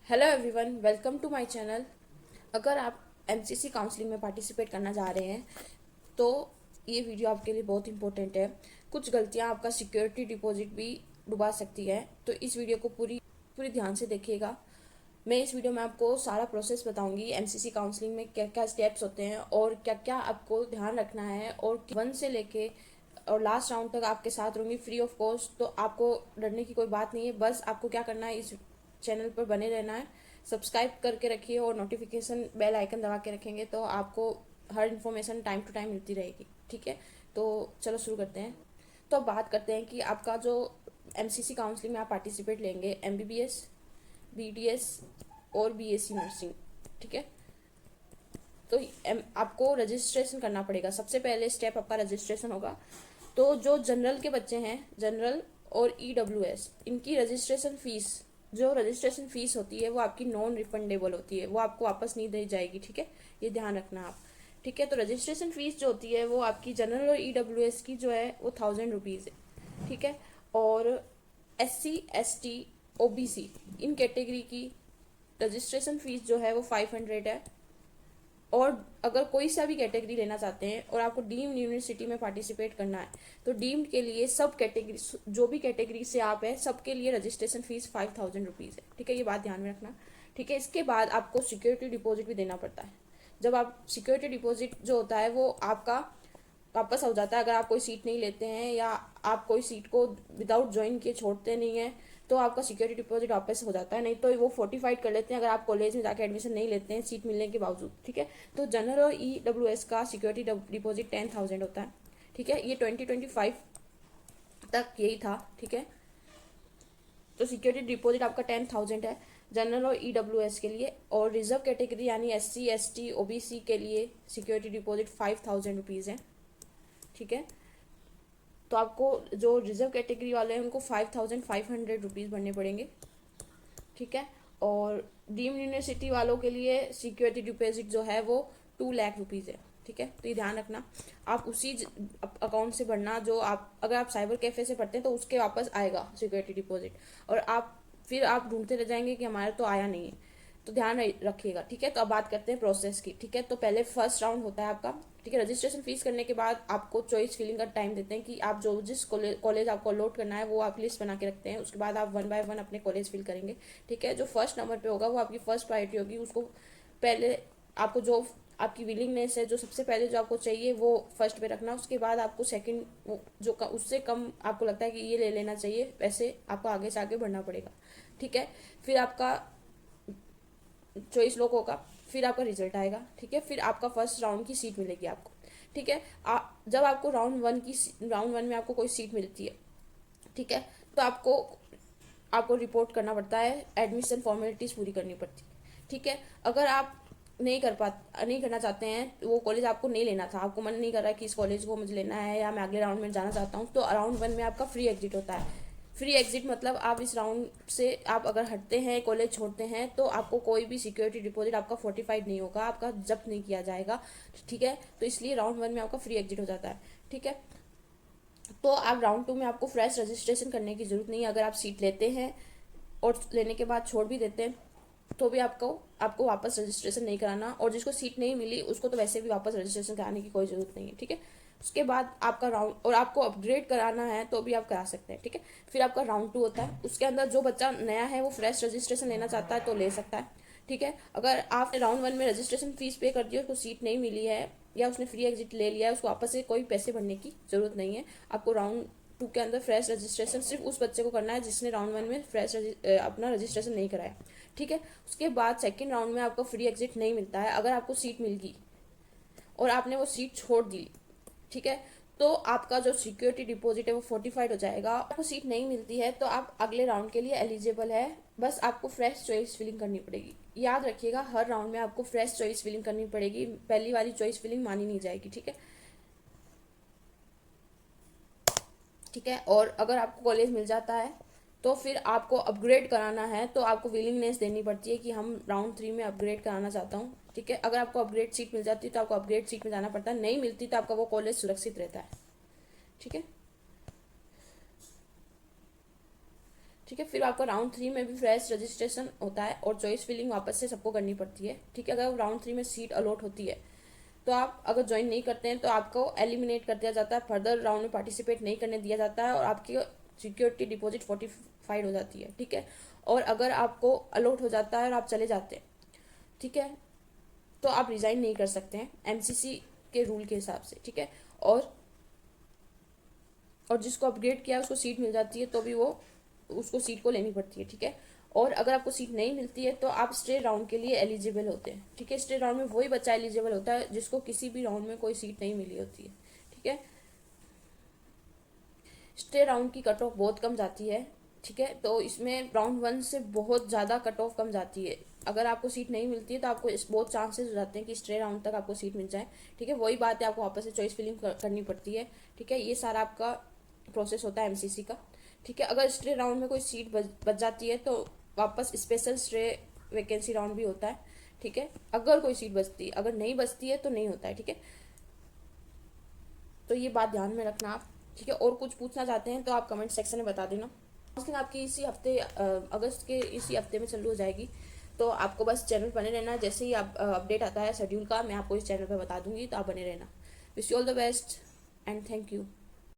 Hello everyone, welcome to my channel. अगर आप MCC counselling में पार्टिसिपेट करना चाह रहे हैं तो ये वीडियो आपके लिए बहुत इंपॉर्टेंट है। कुछ गलतियां आपका सिक्योरिटी डिपॉजिट भी डुबा सकती है, तो इस वीडियो को पूरी पूरी ध्यान से देखिएगा। मैं इस वीडियो में आपको सारा प्रोसेस बताऊंगी, एमसीसी काउंसलिंग में क्या क्या स्टेप्स होते हैं और क्या क्या आपको ध्यान रखना है, और वन से लेके और लास्ट राउंड तक आपके साथ रहूंगी फ्री ऑफ कॉस्ट। तो आपको डरने की कोई बात नहीं है, बस आपको क्या करना है, इस चैनल पर बने रहना है, सब्सक्राइब करके रखिए और नोटिफिकेशन बेल आइकन दबा के रखेंगे तो आपको हर इन्फॉर्मेशन टाइम टू टाइम मिलती रहेगी। ठीक है, तो चलो शुरू करते हैं। तो अब बात करते हैं कि आपका जो एमसीसी काउंसलिंग में आप पार्टिसिपेट लेंगे, एमबीबीएस, बीडीएस और बीएससी नर्सिंग। ठीक है, तो आपको रजिस्ट्रेशन करना पड़ेगा। सबसे पहले स्टेप आपका रजिस्ट्रेशन होगा। तो जो जनरल के बच्चे हैं, जनरल और ईडब्ल्यूएस, इनकी रजिस्ट्रेशन फीस, जो रजिस्ट्रेशन फीस होती है वो आपकी नॉन रिफंडेबल होती है, वो आपको वापस नहीं दी जाएगी। ठीक है, ये ध्यान रखना आप। ठीक है, तो रजिस्ट्रेशन फीस जो होती है वो आपकी जनरल और ईडब्ल्यूएस की जो है वो 1000 रुपीज़ है। ठीक है, और SC ST OBC इन कैटेगरी की रजिस्ट्रेशन फीस जो है वो 500 है। और अगर कोई सा भी कैटेगरी लेना चाहते हैं और आपको डीम्ड यूनिवर्सिटी में पार्टिसिपेट करना है तो डीम्ड के लिए सब कैटेगरी, जो भी कैटेगरी से आप है, सबके लिए रजिस्ट्रेशन फीस 5000 रुपीज़ है। ठीक है, ये बात ध्यान में रखना। ठीक है, इसके बाद आपको सिक्योरिटी डिपॉजिट भी देना पड़ता है। जब आप सिक्योरिटी डिपॉजिट जो होता है वो आपका वापस हो जाता है अगर आप कोई सीट नहीं लेते हैं या आप कोई सीट को विदाउट ज्वाइन किए छोड़ते नहीं है, तो आपका सिक्योरिटी डिपॉजिट वापस हो जाता है। नहीं तो वो फोर्टिफाइड कर लेते हैं अगर आप कॉलेज में जाकर एडमिशन नहीं लेते हैं सीट मिलने के बावजूद। ठीक है, तो जनरल और EWS का सिक्योरिटी डिपॉजिट 10,000 होता है। ठीक है, ये 2025 तक यही था। ठीक है, तो सिक्योरिटी डिपॉजिट आपका 10,000 है जनरल और EWS के लिए, और रिजर्व कैटेगरी यानी SC ST OBC के लिए सिक्योरिटी डिपॉजिट 5000 रुपीज़ है। ठीक है, तो आपको जो रिजर्व कैटेगरी वाले हैं उनको 5500 रुपीज़ भरने पड़ेंगे। ठीक है, और डीम्ड यूनिवर्सिटी वालों के लिए सिक्योरिटी डिपॉजिट जो है वो 2 लाख रुपीज़ है। ठीक है, तो ये ध्यान रखना। आप उसी अकाउंट से भरना जो आप, अगर आप साइबर कैफे से पढ़ते हैं तो उसके वापस आएगा सिक्योरिटी डिपॉजिट, और आप फिर आप ढूंढते रह जाएंगे कि हमारा तो आया नहीं है, तो ध्यान रखिएगा। ठीक है, तो अब बात करते हैं प्रोसेस की। ठीक है, तो पहले फर्स्ट राउंड होता है आपका। ठीक है, रजिस्ट्रेशन फीस करने के बाद आपको चॉइस फिलिंग का टाइम देते हैं कि आप जो जिस कॉलेज आपको अलॉट करना है वो आप लिस्ट बना के रखते हैं। उसके बाद आप 1 बाय 1 अपने कॉलेज फिल करेंगे। ठीक है, जो फर्स्ट नंबर पे होगा वो आपकी फर्स्ट प्रायोरिटी होगी, उसको पहले आपको जो आपकी विलिंगनेस है, जो सबसे पहले जो आपको चाहिए वो फर्स्ट पे रखना। उसके बाद आपको सेकंड जो उससे कम आपको लगता है कि ये ले लेना चाहिए, वैसे आपको आगे से आगे बढ़ना पड़ेगा। ठीक है, फिर आपका चॉइस लॉक होगा, फिर आपका रिजल्ट आएगा। ठीक है, फिर आपका फर्स्ट राउंड की सीट मिलेगी आपको। ठीक है, जब आपको राउंड वन में आपको कोई सीट मिलती है, ठीक है, तो आपको आपको रिपोर्ट करना पड़ता है, एडमिशन फॉर्मेलिटीज पूरी करनी पड़ती है। ठीक है, अगर आप नहीं करना चाहते हैं, वो कॉलेज आपको नहीं लेना था, आपको मन नहीं कर रहा कि इस कॉलेज को मुझे लेना है या मैं अगले राउंड में जाना चाहता हूँ, तो राउंड वन में आपका फ्री एग्जिट होता है। फ्री एग्जिट मतलब आप इस राउंड से आप अगर हटते हैं, कॉलेज छोड़ते हैं, तो आपको कोई भी सिक्योरिटी डिपॉजिट आपका फोर्टिफाइड नहीं होगा, आपका जब्त नहीं किया जाएगा। ठीक है, तो इसलिए राउंड वन में आपका फ्री एग्जिट हो जाता है। ठीक है, तो आप राउंड टू में आपको फ्रेश रजिस्ट्रेशन करने की जरूरत नहीं है। अगर आप सीट लेते हैं और लेने के बाद छोड़ भी देते हैं तो भी आपको आपको वापस रजिस्ट्रेशन नहीं कराना, और जिसको सीट नहीं मिली उसको तो वैसे भी वापस रजिस्ट्रेशन कराने की कोई ज़रूरत नहीं है। ठीक है, उसके बाद आपका राउंड, और आपको अपग्रेड कराना है तो भी आप करा सकते हैं। ठीक है, फिर आपका राउंड टू होता है। उसके अंदर जो बच्चा नया है वो फ्रेश रजिस्ट्रेशन लेना चाहता है तो ले सकता है। ठीक है, अगर आपने राउंड वन में रजिस्ट्रेशन फीस पे कर दी, उसको सीट नहीं मिली है या उसने फ्री एग्जिट ले लिया है, उसको वापस से कोई पैसे भरने की जरूरत नहीं है। आपको राउंड टू के अंदर फ्रेश रजिस्ट्रेशन सिर्फ उस बच्चे को करना है जिसने राउंड वन में फ्रेश अपना रजिस्ट्रेशन नहीं कराया। ठीक है, उसके बाद सेकेंड राउंड में आपको फ्री एग्जिट नहीं मिलता है। अगर आपको सीट मिल गई और आपने वो सीट छोड़ दी, ठीक है, तो आपका जो सिक्योरिटी डिपॉजिट है वो फोर्टिफाइड हो जाएगा। आपको सीट नहीं मिलती है तो आप अगले राउंड के लिए एलिजिबल है, बस आपको फ्रेश चॉइस फिलिंग करनी पड़ेगी। याद रखिएगा, हर राउंड में आपको फ्रेश चॉइस फिलिंग करनी पड़ेगी, पहली वाली चॉइस फिलिंग मानी नहीं जाएगी। ठीक है, ठीक है, और अगर आपको कॉलेज मिल जाता है तो फिर आपको अपग्रेड कराना है, तो आपको विलिंगनेस देनी पड़ती है कि हम राउंड थ्री में अपग्रेड कराना चाहता हूँ। ठीक है, अगर आपको अपग्रेड सीट मिल जाती है तो आपको अपग्रेड सीट में जाना पड़ता है, नहीं मिलती तो आपका वो कॉलेज सुरक्षित रहता है। ठीक है, ठीक है। फिर आपका राउंड 3 में भी फ्रेश रजिस्ट्रेशन होता है और चॉइस फिलिंग वापस से सबको करनी पड़ती है। ठीक है। अगर राउंड 3 में सीट अलॉट होती है तो आप अगर ज्वाइन नहीं करते हैं तो आपको एलिमिनेट कर दिया जाता है, फर्दर राउंड में पार्टिसिपेट नहीं करने दिया जाता है और आपकी सिक्योरिटी डिपॉजिट फोर्टिफाइड हो जाती है। ठीक है। और अगर आपको अलॉट हो जाता है और आप चले जाते हैं, ठीक है, तो आप रिजाइन नहीं कर सकते हैं एमसीसी के रूल के हिसाब से। ठीक है। और जिसको अपग्रेड किया है उसको सीट मिल जाती है तो भी वो उसको सीट को लेनी पड़ती है। ठीक है। और अगर आपको सीट नहीं मिलती है तो आप स्टे राउंड के लिए एलिजिबल होते हैं। ठीक है। स्टे राउंड में वही बच्चा एलिजिबल होता है जिसको किसी भी राउंड में कोई सीट नहीं मिली होती है। ठीक है। स्टे राउंड की कट ऑफ बहुत कम जाती है। ठीक है। तो इसमें राउंड 1 से बहुत ज़्यादा कट ऑफ कम जाती है। अगर आपको सीट नहीं मिलती है तो आपको बहुत चांसेस हो जाते हैं कि स्टे राउंड तक आपको सीट मिल जाए। ठीक है। वही बात है, आपको वापस से चॉइस फिलिंग करनी पड़ती है। ठीक है। ये सारा आपका प्रोसेस होता है एमसीसी का। ठीक है। अगर स्टे राउंड में कोई सीट बच जाती है तो वापस स्पेशल स्टे वैकेंसी राउंड भी होता है। ठीक है। अगर कोई सीट बचती है, अगर नहीं बचती है तो नहीं होता है। ठीक है। तो ये बात ध्यान में रखना आप। ठीक है। और कुछ पूछना चाहते हैं तो आप कमेंट सेक्शन में बता देना। काउंसलिंग आपकी इसी हफ्ते अगस्त के इसी हफ्ते में चालू हो जाएगी। तो आपको बस चैनल बने रहना, जैसे ही आप अपडेट आता है शेड्यूल का मैं आपको इस चैनल पर बता दूंगी, तो आप बने रहना। Wish you all the best and thank you.